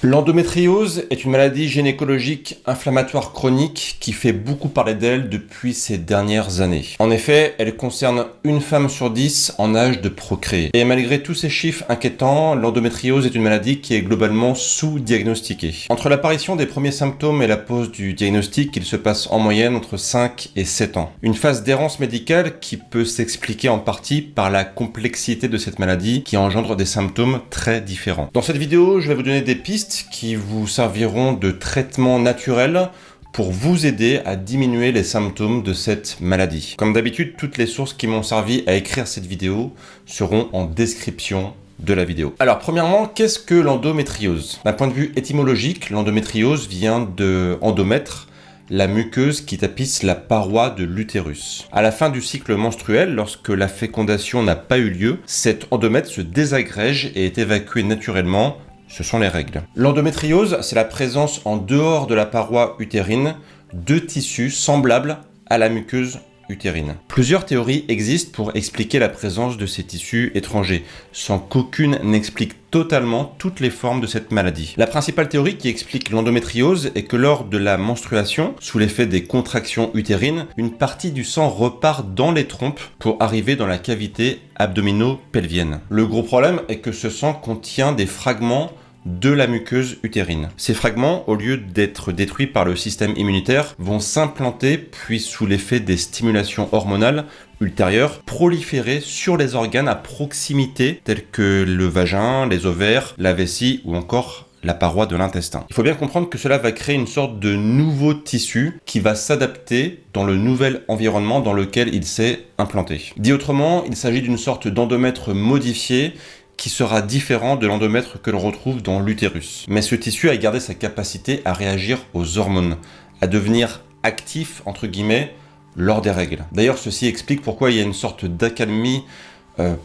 L'endométriose est une maladie gynécologique inflammatoire chronique qui fait beaucoup parler d'elle depuis ces dernières années. En effet, elle concerne une femme sur 10 en âge de procréer. Et malgré tous ces chiffres inquiétants, l'endométriose est une maladie qui est globalement sous-diagnostiquée. Entre l'apparition des premiers symptômes et la pose du diagnostic, il se passe en moyenne entre 5 et 7 ans. Une phase d'errance médicale qui peut s'expliquer en partie par la complexité de cette maladie qui engendre des symptômes très différents. Dans cette vidéo, je vais vous donner des pistes qui vous serviront de traitement naturel pour vous aider à diminuer les symptômes de cette maladie. Comme d'habitude, toutes les sources qui m'ont servi à écrire cette vidéo seront en description de la vidéo. Alors premièrement, qu'est-ce que l'endométriose? D'un point de vue étymologique, l'endométriose vient de endomètre, la muqueuse qui tapisse la paroi de l'utérus. À la fin du cycle menstruel, lorsque la fécondation n'a pas eu lieu, cet endomètre se désagrège et est évacué naturellement. Ce sont les règles. L'endométriose, c'est la présence en dehors de la paroi utérine de tissus semblables à la muqueuse utérine. Plusieurs théories existent pour expliquer la présence de ces tissus étrangers, sans qu'aucune n'explique totalement toutes les formes de cette maladie. La principale théorie qui explique l'endométriose est que lors de la menstruation, sous l'effet des contractions utérines, une partie du sang repart dans les trompes pour arriver dans la cavité abdomino-pelvienne. Le gros problème est que ce sang contient des fragments de la muqueuse utérine. Ces fragments, au lieu d'être détruits par le système immunitaire, vont s'implanter puis sous l'effet des stimulations hormonales ultérieures, proliférer sur les organes à proximité tels que le vagin, les ovaires, la vessie ou encore la paroi de l'intestin. Il faut bien comprendre que cela va créer une sorte de nouveau tissu qui va s'adapter dans le nouvel environnement dans lequel il s'est implanté. Dit autrement, il s'agit d'une sorte d'endomètre modifié qui sera différent de l'endomètre que l'on retrouve dans l'utérus. Mais ce tissu a gardé sa capacité à réagir aux hormones, à devenir actif, entre guillemets, lors des règles. D'ailleurs, ceci explique pourquoi il y a une sorte d'accalmie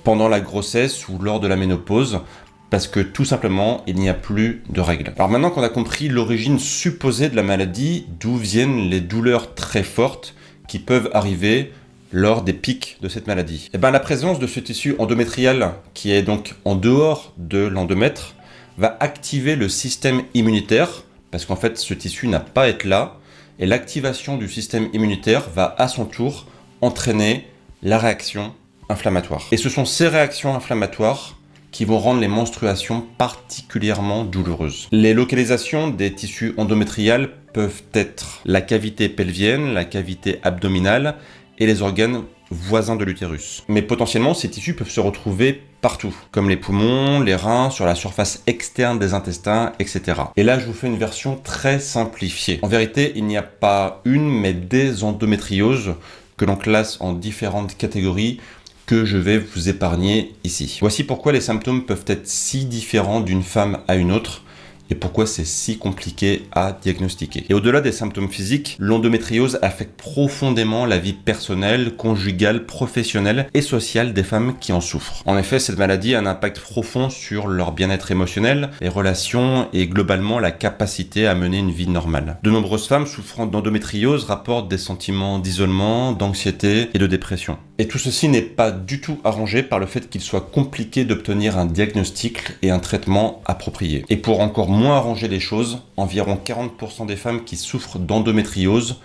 pendant la grossesse ou lors de la ménopause, parce que tout simplement, il n'y a plus de règles. Alors maintenant qu'on a compris l'origine supposée de la maladie, d'où viennent les douleurs très fortes qui peuvent arriver lors des pics de cette maladie. La présence de ce tissu endométrial, qui est donc en dehors de l'endomètre, va activer le système immunitaire, parce qu'en fait ce tissu n'a pas à être là, et l'activation du système immunitaire va à son tour entraîner la réaction inflammatoire. Et ce sont ces réactions inflammatoires qui vont rendre les menstruations particulièrement douloureuses. Les localisations des tissus endométriales peuvent être la cavité pelvienne, la cavité abdominale, et les organes voisins de l'utérus. Mais potentiellement, ces tissus peuvent se retrouver partout, comme les poumons, les reins, sur la surface externe des intestins, etc. Et là, je vous fais une version très simplifiée. En vérité, il n'y a pas une, mais des endométrioses que l'on classe en différentes catégories que je vais vous épargner ici. Voici pourquoi les symptômes peuvent être si différents d'une femme à une autre, et pourquoi c'est si compliqué à diagnostiquer. Et au-delà des symptômes physiques, l'endométriose affecte profondément la vie personnelle, conjugale, professionnelle et sociale des femmes qui en souffrent. En effet, cette maladie a un impact profond sur leur bien-être émotionnel, les relations et globalement la capacité à mener une vie normale. De nombreuses femmes souffrant d'endométriose rapportent des sentiments d'isolement, d'anxiété et de dépression. Et tout ceci n'est pas du tout arrangé par le fait qu'il soit compliqué d'obtenir un diagnostic et un traitement approprié. Et pour encore moins arranger les choses, environ 40% des femmes qui souffrent d'endométriose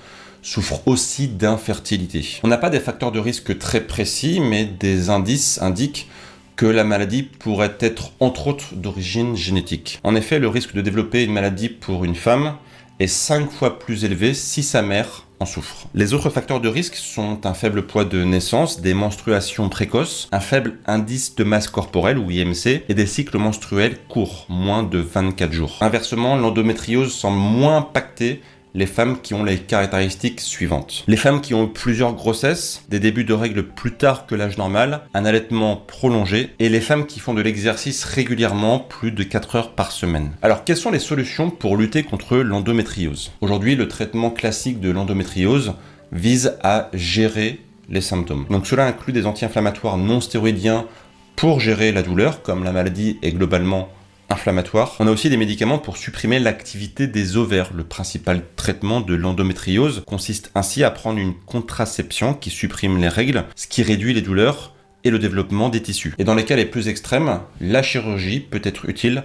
souffrent aussi d'infertilité. On n'a pas des facteurs de risque très précis, mais des indices indiquent que la maladie pourrait être entre autres d'origine génétique. En effet, le risque de développer une maladie pour une femme est 5 fois plus élevé si sa mère en souffre. Les autres facteurs de risque sont un faible poids de naissance, des menstruations précoces, un faible indice de masse corporelle ou IMC et des cycles menstruels courts, moins de 24 jours. Inversement, l'endométriose semble moins impacter les femmes qui ont les caractéristiques suivantes. Les femmes qui ont eu plusieurs grossesses, des débuts de règles plus tard que l'âge normal, un allaitement prolongé, et les femmes qui font de l'exercice régulièrement, plus de 4 heures par semaine. Alors, quelles sont les solutions pour lutter contre l'endométriose? Aujourd'hui, le traitement classique de l'endométriose vise à gérer les symptômes. Donc cela inclut des anti-inflammatoires non stéroïdiens pour gérer la douleur, comme la maladie est globalement inflammatoire. On a aussi des médicaments pour supprimer l'activité des ovaires. Le principal traitement de l'endométriose consiste ainsi à prendre une contraception qui supprime les règles, ce qui réduit les douleurs et le développement des tissus. Et dans les cas les plus extrêmes, la chirurgie peut être utile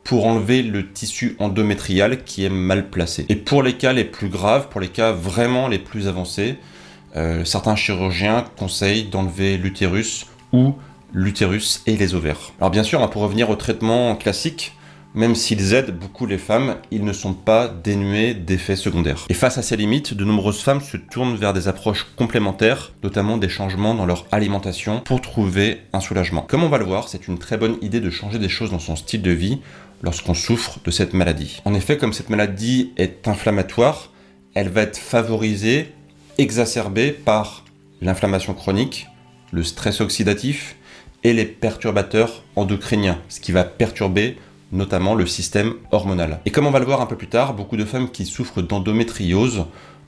pour enlever le tissu endométrial qui est mal placé. Et pour les cas les plus graves, pour les cas vraiment les plus avancés, certains chirurgiens conseillent d'enlever l'utérus ou l'utérus et les ovaires. Alors bien sûr, pour revenir au traitement classique, même s'ils aident beaucoup les femmes, ils ne sont pas dénués d'effets secondaires. Et face à ces limites, de nombreuses femmes se tournent vers des approches complémentaires, notamment des changements dans leur alimentation pour trouver un soulagement. Comme on va le voir, c'est une très bonne idée de changer des choses dans son style de vie lorsqu'on souffre de cette maladie. En effet, comme cette maladie est inflammatoire, elle va être favorisée, exacerbée par l'inflammation chronique, le stress oxydatif et les perturbateurs endocriniens, ce qui va perturber notamment le système hormonal. Et comme on va le voir un peu plus tard, beaucoup de femmes qui souffrent d'endométriose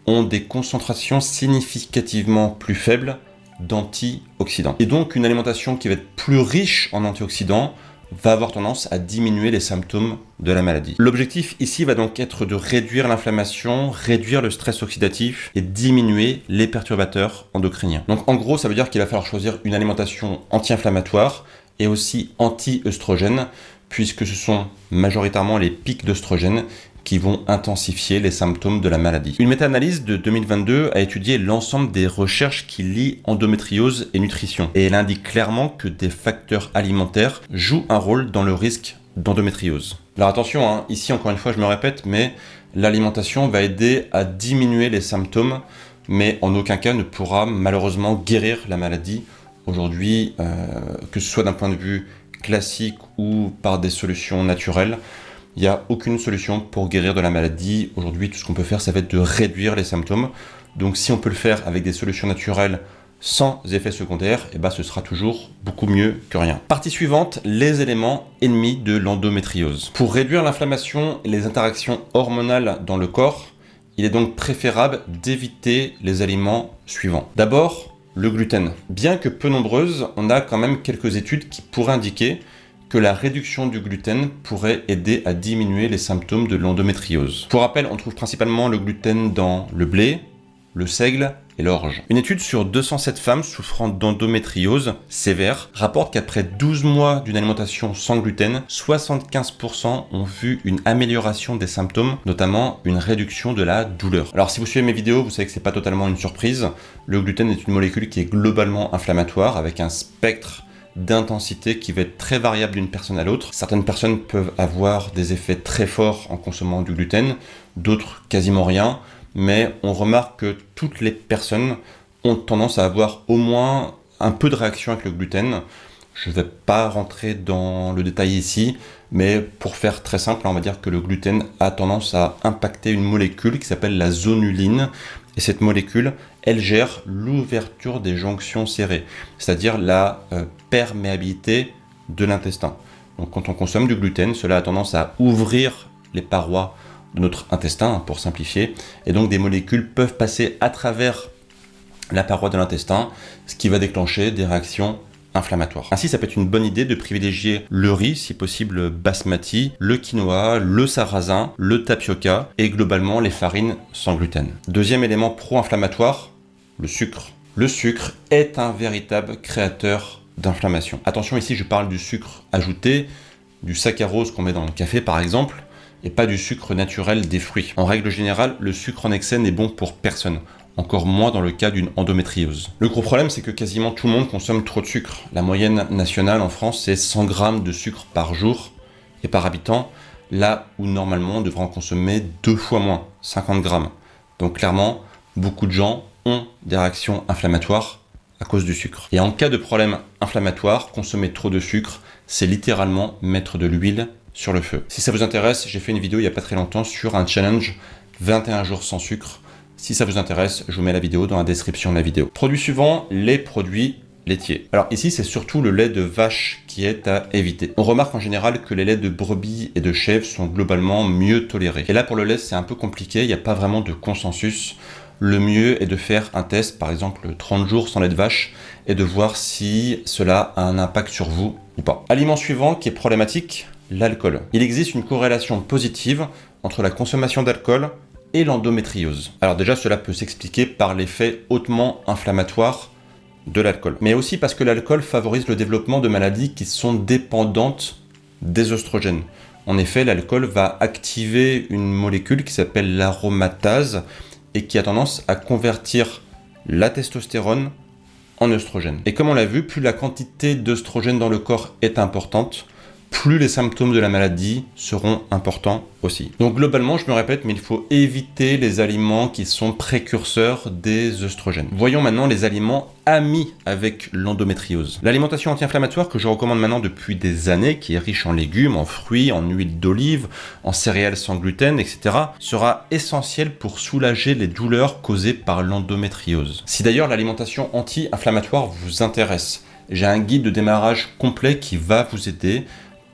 ont des concentrations significativement plus faibles d'antioxydants. Et donc une alimentation qui va être plus riche en antioxydants va avoir tendance à diminuer les symptômes de la maladie. L'objectif ici va donc être de réduire l'inflammation, réduire le stress oxydatif et diminuer les perturbateurs endocriniens. Donc en gros, ça veut dire qu'il va falloir choisir une alimentation anti-inflammatoire et aussi anti-œstrogène, puisque ce sont majoritairement les pics d'œstrogène qui vont intensifier les symptômes de la maladie. Une méta-analyse de 2022 a étudié l'ensemble des recherches qui lient endométriose et nutrition, et elle indique clairement que des facteurs alimentaires jouent un rôle dans le risque d'endométriose. Alors attention, ici encore une fois je me répète, mais l'alimentation va aider à diminuer les symptômes, mais en aucun cas ne pourra malheureusement guérir la maladie aujourd'hui, que ce soit d'un point de vue classique ou par des solutions naturelles. Il n'y a aucune solution pour guérir de la maladie. Aujourd'hui, tout ce qu'on peut faire, ça va être de réduire les symptômes. Donc si on peut le faire avec des solutions naturelles sans effets secondaires, ce sera toujours beaucoup mieux que rien. Partie suivante, les éléments ennemis de l'endométriose. Pour réduire l'inflammation et les interactions hormonales dans le corps, il est donc préférable d'éviter les aliments suivants. D'abord, le gluten. Bien que peu nombreuses, on a quand même quelques études qui pourraient indiquer que la réduction du gluten pourrait aider à diminuer les symptômes de l'endométriose. Pour rappel, on trouve principalement le gluten dans le blé, le seigle et l'orge. Une étude sur 207 femmes souffrant d'endométriose sévère rapporte qu'après 12 mois d'une alimentation sans gluten, 75% ont vu une amélioration des symptômes, notamment une réduction de la douleur. Alors si vous suivez mes vidéos, vous savez que c'est pas totalement une surprise. Le gluten est une molécule qui est globalement inflammatoire avec un spectre d'intensité qui va être très variable d'une personne à l'autre. Certaines personnes peuvent avoir des effets très forts en consommant du gluten, d'autres quasiment rien, mais on remarque que toutes les personnes ont tendance à avoir au moins un peu de réaction avec le gluten. Je ne vais pas rentrer dans le détail ici, mais pour faire très simple, on va dire que le gluten a tendance à impacter une molécule qui s'appelle la zonuline, et cette molécule, elle gère l'ouverture des jonctions serrées, c'est-à-dire la perméabilité de l'intestin. Donc quand on consomme du gluten, cela a tendance à ouvrir les parois de notre intestin, pour simplifier, et donc des molécules peuvent passer à travers la paroi de l'intestin, ce qui va déclencher des réactions inflammatoires. Ainsi, ça peut être une bonne idée de privilégier le riz, si possible basmati, le quinoa, le sarrasin, le tapioca et globalement les farines sans gluten. Deuxième élément pro-inflammatoire, le sucre. Le sucre est un véritable créateur d'inflammation. Attention, ici je parle du sucre ajouté, du saccharose qu'on met dans le café par exemple, et pas du sucre naturel des fruits. En règle générale, le sucre en excès n'est bon pour personne, encore moins dans le cas d'une endométriose. Le gros problème, c'est que quasiment tout le monde consomme trop de sucre. La moyenne nationale en France, c'est 100 grammes de sucre par jour et par habitant, là où normalement on devrait en consommer 2 fois moins, 50 grammes. Donc clairement, beaucoup de gens ont des réactions inflammatoires à cause du sucre. Et en cas de problème inflammatoire, consommer trop de sucre, c'est littéralement mettre de l'huile sur le feu. Si ça vous intéresse, j'ai fait une vidéo il n'y a pas très longtemps sur un challenge 21 jours sans sucre. Si ça vous intéresse, je vous mets la vidéo dans la description de la vidéo. Produit suivant, les produits laitiers. Alors ici, c'est surtout le lait de vache qui est à éviter. On remarque en général que les laits de brebis et de chèvre sont globalement mieux tolérés. Et là, pour le lait, c'est un peu compliqué, il n'y a pas vraiment de consensus. Le mieux est de faire un test, par exemple 30 jours sans lait de vache, et de voir si cela a un impact sur vous ou pas. Aliment suivant qui est problématique, l'alcool. Il existe une corrélation positive entre la consommation d'alcool et l'endométriose. Alors déjà, cela peut s'expliquer par l'effet hautement inflammatoire de l'alcool, mais aussi parce que l'alcool favorise le développement de maladies qui sont dépendantes des œstrogènes. En effet, l'alcool va activer une molécule qui s'appelle l'aromatase et qui a tendance à convertir la testostérone en œstrogène. Et comme on l'a vu, plus la quantité d'œstrogène dans le corps est importante, plus les symptômes de la maladie seront importants aussi. Donc globalement, je me répète, mais il faut éviter les aliments qui sont précurseurs des œstrogènes. Voyons maintenant les aliments amis avec l'endométriose. L'alimentation anti-inflammatoire que je recommande maintenant depuis des années, qui est riche en légumes, en fruits, en huile d'olive, en céréales sans gluten, etc., sera essentielle pour soulager les douleurs causées par l'endométriose. Si d'ailleurs l'alimentation anti-inflammatoire vous intéresse, j'ai un guide de démarrage complet qui va vous aider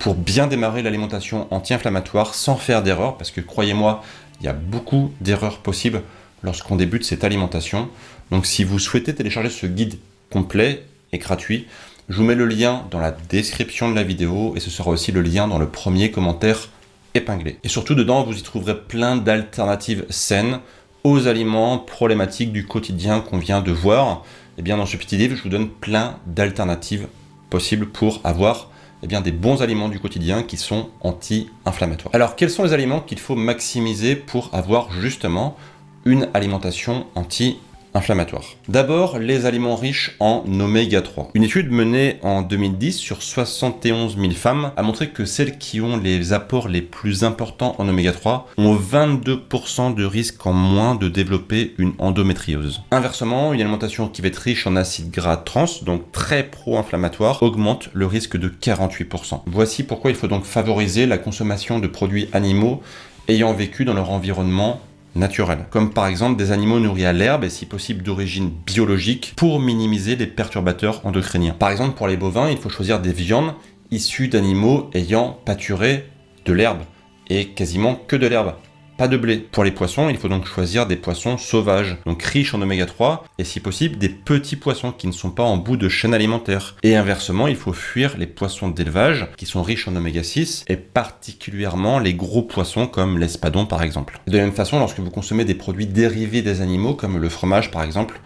pour bien démarrer l'alimentation anti-inflammatoire sans faire d'erreur, parce que croyez-moi, il y a beaucoup d'erreurs possibles lorsqu'on débute cette alimentation. Donc si vous souhaitez télécharger ce guide complet et gratuit, je vous mets le lien dans la description de la vidéo et ce sera aussi le lien dans le premier commentaire épinglé. Et surtout dedans, vous y trouverez plein d'alternatives saines aux aliments problématiques du quotidien qu'on vient de voir. Et bien dans ce petit livre, je vous donne plein d'alternatives possibles pour avoir des bons aliments du quotidien qui sont anti-inflammatoires. Alors, quels sont les aliments qu'il faut maximiser pour avoir justement une alimentation anti-inflammatoire? D'abord, les aliments riches en oméga 3. Une étude menée en 2010 sur 71 000 femmes a montré que celles qui ont les apports les plus importants en oméga 3 ont 22% de risque en moins de développer une endométriose. Inversement, une alimentation qui va être riche en acides gras trans, donc très pro-inflammatoire, augmente le risque de 48%. Voici pourquoi il faut donc favoriser la consommation de produits animaux ayant vécu dans leur environnement naturel, comme par exemple des animaux nourris à l'herbe et si possible d'origine biologique pour minimiser les perturbateurs endocriniens. Par exemple, pour les bovins, il faut choisir des viandes issues d'animaux ayant pâturé de l'herbe et quasiment que de l'herbe, pas de blé. Pour les poissons, il faut donc choisir des poissons sauvages, donc riches en oméga 3 et si possible des petits poissons qui ne sont pas en bout de chaîne alimentaire. Et inversement, il faut fuir les poissons d'élevage qui sont riches en oméga 6 et particulièrement les gros poissons comme l'espadon par exemple. De la même façon, lorsque vous consommez des produits dérivés des animaux comme le fromage par exemple,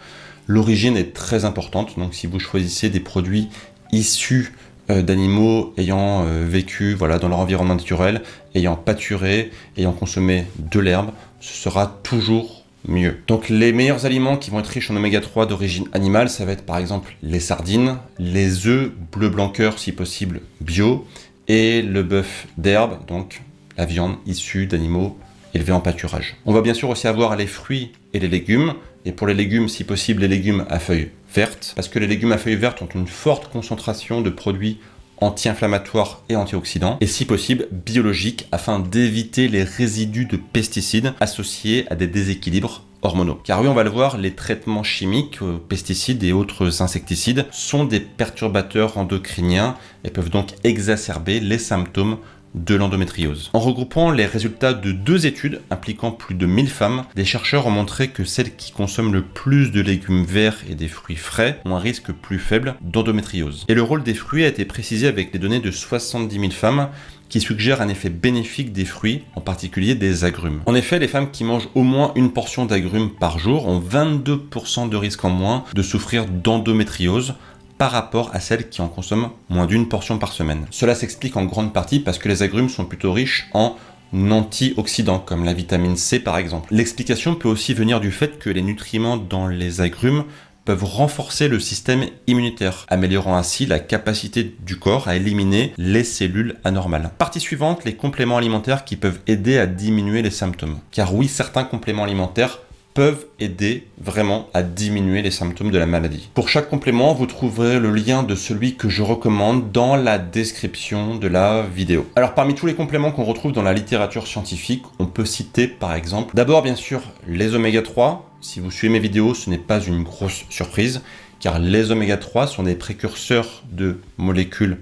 l'origine est très importante. Donc si vous choisissez des produits issus d'animaux ayant vécu dans leur environnement naturel, ayant pâturé, ayant consommé de l'herbe, ce sera toujours mieux. Donc les meilleurs aliments qui vont être riches en oméga 3 d'origine animale, ça va être par exemple les sardines, les œufs bleu blanc cœur si possible bio, et le bœuf d'herbe, donc la viande issue d'animaux élevés en pâturage. On va bien sûr aussi avoir les fruits et les légumes, et pour les légumes, si possible, les légumes à feuilles vertes, parce que les légumes à feuilles vertes ont une forte concentration de produits anti-inflammatoires et antioxydants, et si possible biologiques, afin d'éviter les résidus de pesticides associés à des déséquilibres hormonaux. Car oui, on va le voir, les traitements chimiques, pesticides et autres insecticides sont des perturbateurs endocriniens et peuvent donc exacerber les symptômes de l'endométriose. En regroupant les résultats de 2 études impliquant plus de 1000 femmes, des chercheurs ont montré que celles qui consomment le plus de légumes verts et des fruits frais ont un risque plus faible d'endométriose. Et le rôle des fruits a été précisé avec les données de 70 000 femmes qui suggèrent un effet bénéfique des fruits, en particulier des agrumes. En effet, les femmes qui mangent au moins une portion d'agrumes par jour ont 22% de risque en moins de souffrir d'endométriose par rapport à celles qui en consomment moins d'une portion par semaine. Cela s'explique en grande partie parce que les agrumes sont plutôt riches en antioxydants, comme la vitamine C par exemple. L'explication peut aussi venir du fait que les nutriments dans les agrumes peuvent renforcer le système immunitaire, améliorant ainsi la capacité du corps à éliminer les cellules anormales. Partie suivante, les compléments alimentaires qui peuvent aider à diminuer les symptômes. Car oui, certains compléments alimentaires peuvent aider vraiment à diminuer les symptômes de la maladie. Pour chaque complément, vous trouverez le lien de celui que je recommande dans la description de la vidéo. Alors parmi tous les compléments qu'on retrouve dans la littérature scientifique, on peut citer par exemple, d'abord bien sûr les oméga 3. Si vous suivez mes vidéos, ce n'est pas une grosse surprise, car les oméga 3 sont des précurseurs de molécules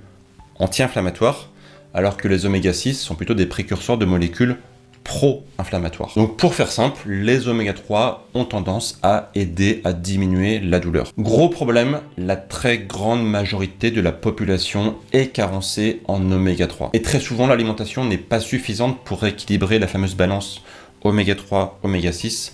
anti-inflammatoires, alors que les oméga 6 sont plutôt des précurseurs de molécules pro-inflammatoire. Donc pour faire simple, les oméga 3 ont tendance à aider à diminuer la douleur. Gros problème, la très grande majorité de la population est carencée en oméga 3. Et très souvent, l'alimentation n'est pas suffisante pour équilibrer la fameuse balance oméga 3, oméga 6,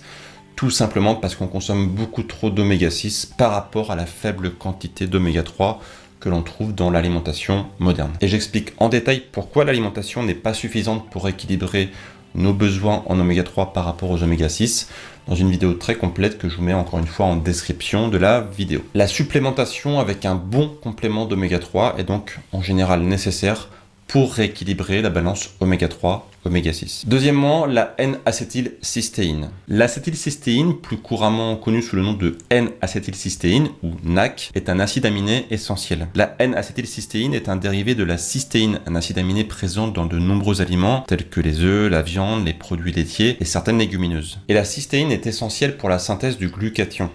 tout simplement parce qu'on consomme beaucoup trop d'oméga 6 par rapport à la faible quantité d'oméga 3 que l'on trouve dans l'alimentation moderne. Et j'explique en détail pourquoi l'alimentation n'est pas suffisante pour équilibrer nos besoins en oméga 3 par rapport aux oméga 6 dans une vidéo très complète que je vous mets encore une fois en description de la vidéo. La supplémentation avec un bon complément d'oméga 3 est donc en général nécessaire pour rééquilibrer la balance oméga 3, oméga 6. Deuxièmement, la N-acétylcystéine. L'acétylcystéine, plus couramment connue sous le nom de N-acétylcystéine ou NAC, est un acide aminé essentiel. La N-acétylcystéine est un dérivé de la cystéine, un acide aminé présent dans de nombreux aliments tels que les œufs, la viande, les produits laitiers et certaines légumineuses. Et la cystéine est essentielle pour la synthèse du glutathion.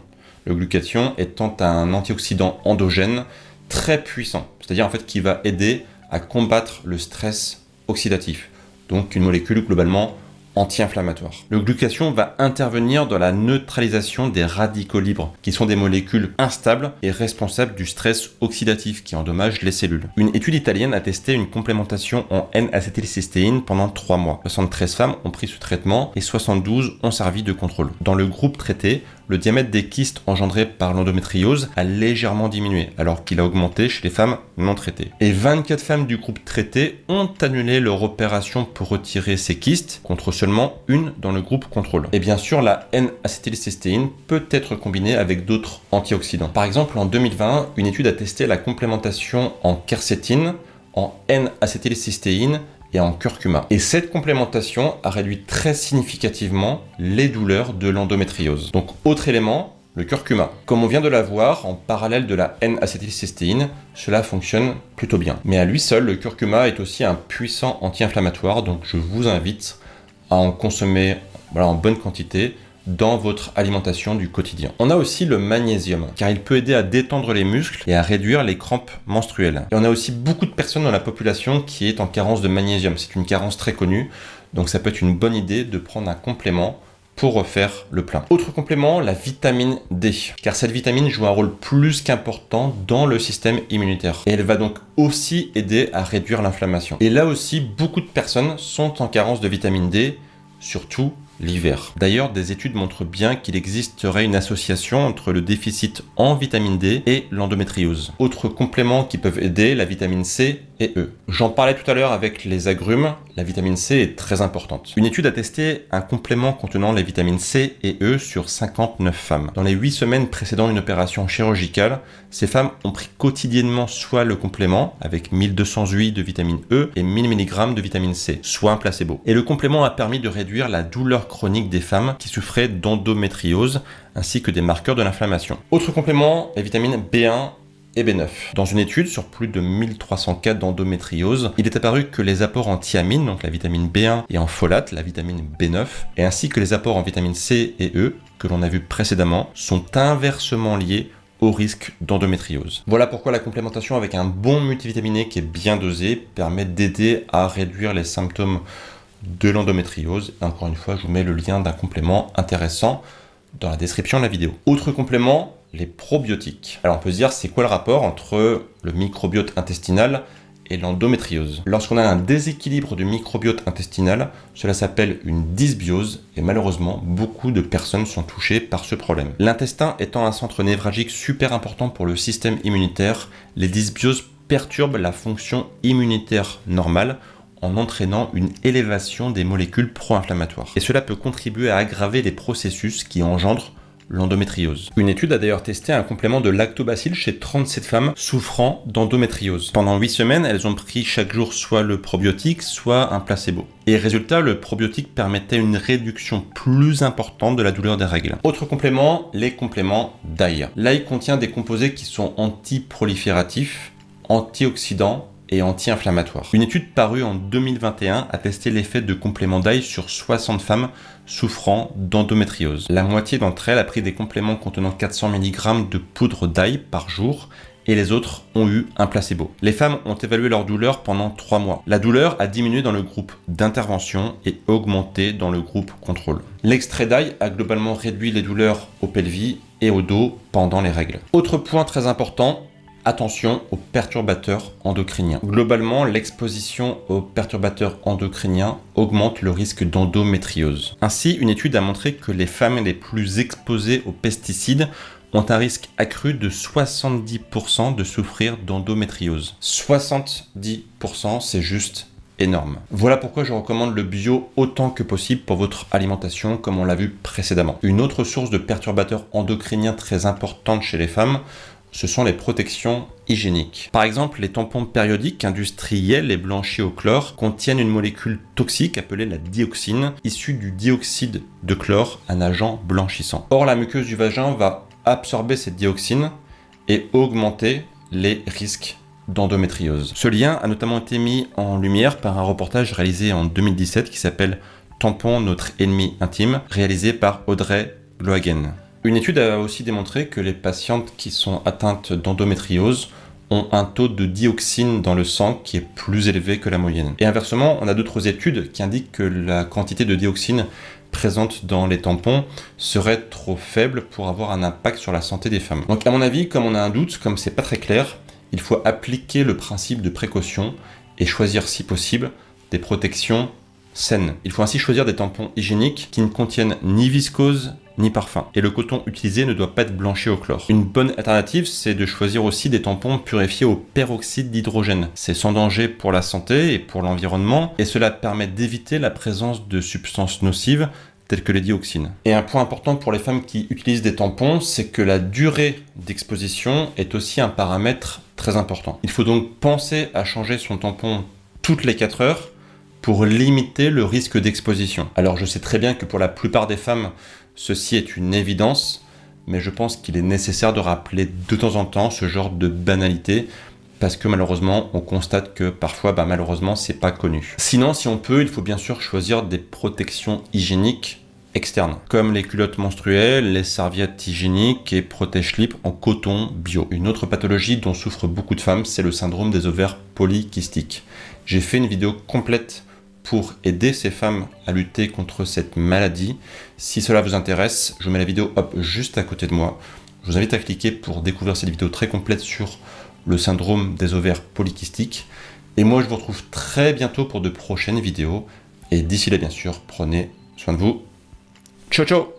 Le glutathion étant un antioxydant endogène très puissant, c'est-à-dire en fait qui va aider à combattre le stress oxydatif, donc une molécule globalement anti-inflammatoire. Le glutathion va intervenir dans la neutralisation des radicaux libres, qui sont des molécules instables et responsables du stress oxydatif qui endommage les cellules. Une étude italienne a testé une complémentation en N-acétylcystéine pendant 3 mois. 73 femmes ont pris ce traitement et 72 ont servi de contrôle. Dans le groupe traité, le diamètre des kystes engendrés par l'endométriose a légèrement diminué, alors qu'il a augmenté chez les femmes non traitées. Et 24 femmes du groupe traité ont annulé leur opération pour retirer ces kystes, contre seulement une dans le groupe contrôle. Et bien sûr, la N-acétylcystéine peut être combinée avec d'autres antioxydants. Par exemple, en 2020, une étude a testé la complémentation en quercétine, en N-acétylcystéine et en curcuma. Et cette complémentation a réduit très significativement les douleurs de l'endométriose. Donc, autre élément, le curcuma. Comme on vient de la voir, en parallèle de la N-acétylcystéine, cela fonctionne plutôt bien. Mais à lui seul, le curcuma est aussi un puissant anti-inflammatoire, donc je vous invite à en consommer en bonne quantité dans votre alimentation du quotidien. On a aussi le magnésium, car il peut aider à détendre les muscles et à réduire les crampes menstruelles. Et on a aussi beaucoup de personnes dans la population qui est en carence de magnésium. C'est une carence très connue, donc ça peut être une bonne idée de prendre un complément pour refaire le plein. Autre complément, la vitamine D, car cette vitamine joue un rôle plus qu'important dans le système immunitaire. Et elle va donc aussi aider à réduire l'inflammation. Et là aussi, beaucoup de personnes sont en carence de vitamine D, surtout l'hiver. D'ailleurs, des études montrent bien qu'il existerait une association entre le déficit en vitamine D et l'endométriose. Autres compléments qui peuvent aider, la vitamine C et E. J'en parlais tout à l'heure avec les agrumes, la vitamine C est très importante. Une étude a testé un complément contenant les vitamines C et E sur 59 femmes. Dans les 8 semaines précédant une opération chirurgicale, ces femmes ont pris quotidiennement soit le complément avec 1200 UI de vitamine E et 1000 mg de vitamine C, soit un placebo. Et le complément a permis de réduire la douleur chronique des femmes qui souffraient d'endométriose ainsi que des marqueurs de l'inflammation. Autre complément, la vitamine B1 et B9. Dans une étude sur plus de 1300 cas d'endométriose, il est apparu que les apports en thiamine, donc la vitamine B1, et en folate, la vitamine B9, et ainsi que les apports en vitamine C et E, que l'on a vu précédemment, sont inversement liés au risque d'endométriose. Voilà pourquoi la complémentation avec un bon multivitaminé qui est bien dosé permet d'aider à réduire les symptômes de l'endométriose. Encore une fois, je vous mets le lien d'un complément intéressant dans la description de la vidéo. Autre complément, les probiotiques. Alors on peut se dire, c'est quoi le rapport entre le microbiote intestinal et l'endométriose? Lorsqu'on a un déséquilibre du microbiote intestinal, cela s'appelle une dysbiose et malheureusement, beaucoup de personnes sont touchées par ce problème. L'intestin étant un centre névralgique super important pour le système immunitaire, les dysbioses perturbent la fonction immunitaire normale en entraînant une élévation des molécules pro-inflammatoires. Et cela peut contribuer à aggraver les processus qui engendrent l'endométriose. Une étude a d'ailleurs testé un complément de lactobacille chez 37 femmes souffrant d'endométriose. Pendant 8 semaines, elles ont pris chaque jour soit le probiotique, soit un placebo. Et résultat, le probiotique permettait une réduction plus importante de la douleur des règles. Autre complément, les compléments d'ail. L'ail contient des composés qui sont antiprolifératifs, antioxydants et anti-inflammatoire. Une étude parue en 2021 a testé l'effet de compléments d'ail sur 60 femmes souffrant d'endométriose. La moitié d'entre elles a pris des compléments contenant 400 mg de poudre d'ail par jour et les autres ont eu un placebo. Les femmes ont évalué leur douleur pendant 3 mois. La douleur a diminué dans le groupe d'intervention et augmenté dans le groupe contrôle. L'extrait d'ail a globalement réduit les douleurs au pelvis et au dos pendant les règles. Autre point très important, attention aux perturbateurs endocriniens. Globalement, l'exposition aux perturbateurs endocriniens augmente le risque d'endométriose. Ainsi, une étude a montré que les femmes les plus exposées aux pesticides ont un risque accru de 70% de souffrir d'endométriose. 70%, c'est juste énorme. Voilà pourquoi je recommande le bio autant que possible pour votre alimentation, comme on l'a vu précédemment. Une autre source de perturbateurs endocriniens très importante chez les femmes, ce sont les protections hygiéniques. Par exemple, les tampons périodiques industriels et blanchis au chlore contiennent une molécule toxique appelée la dioxine, issue du dioxyde de chlore, un agent blanchissant. Or, la muqueuse du vagin va absorber cette dioxine et augmenter les risques d'endométriose. Ce lien a notamment été mis en lumière par un reportage réalisé en 2017 qui s'appelle « Tampon, notre ennemi intime », réalisé par Audrey Glohagen. Une étude a aussi démontré que les patientes qui sont atteintes d'endométriose ont un taux de dioxine dans le sang qui est plus élevé que la moyenne. Et inversement, on a d'autres études qui indiquent que la quantité de dioxine présente dans les tampons serait trop faible pour avoir un impact sur la santé des femmes. Donc à mon avis, comme on a un doute, comme c'est pas très clair, il faut appliquer le principe de précaution et choisir si possible des protections saines. Il faut ainsi choisir des tampons hygiéniques qui ne contiennent ni viscose ni parfum. Et le coton utilisé ne doit pas être blanchi au chlore. Une bonne alternative, c'est de choisir aussi des tampons purifiés au peroxyde d'hydrogène. C'est sans danger pour la santé et pour l'environnement, et cela permet d'éviter la présence de substances nocives telles que les dioxines. Et un point important pour les femmes qui utilisent des tampons, c'est que la durée d'exposition est aussi un paramètre très important. Il faut donc penser à changer son tampon toutes les 4 heures pour limiter le risque d'exposition. Alors je sais très bien que pour la plupart des femmes, ceci est une évidence, mais je pense qu'il est nécessaire de rappeler de temps en temps ce genre de banalité, parce que malheureusement, on constate que parfois, malheureusement, c'est pas connu. Sinon, si on peut, il faut bien sûr choisir des protections hygiéniques externes, comme les culottes menstruelles, les serviettes hygiéniques et protège-slip en coton bio. Une autre pathologie dont souffrent beaucoup de femmes, c'est le syndrome des ovaires polykystiques. J'ai fait une vidéo complète pour aider ces femmes à lutter contre cette maladie. Si cela vous intéresse, je vous mets la vidéo juste à côté de moi. Je vous invite à cliquer pour découvrir cette vidéo très complète sur le syndrome des ovaires polykystiques. Et moi, je vous retrouve très bientôt pour de prochaines vidéos. Et d'ici là, bien sûr, prenez soin de vous. Ciao, ciao!